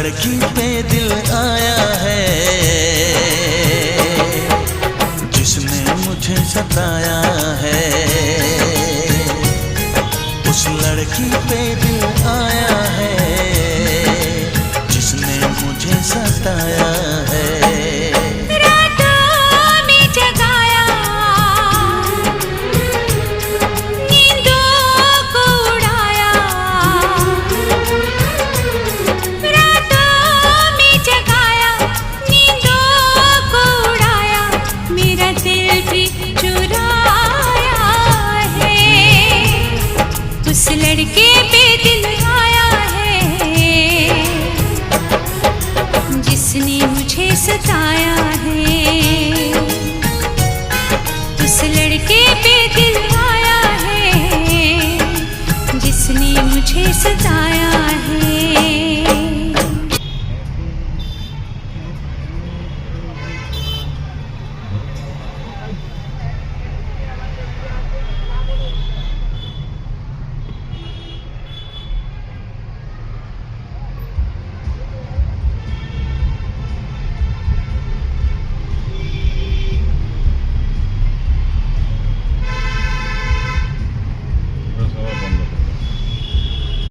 लड़की पे दिल आया है जिसने मुझे सताया है। उस लड़की पे दिल आया है जिसने मुझे सताया है। उस लड़के पे दिल आया है जिसने मुझे सताया है। उस लड़के पे दिल आया है जिसने मुझे सताया।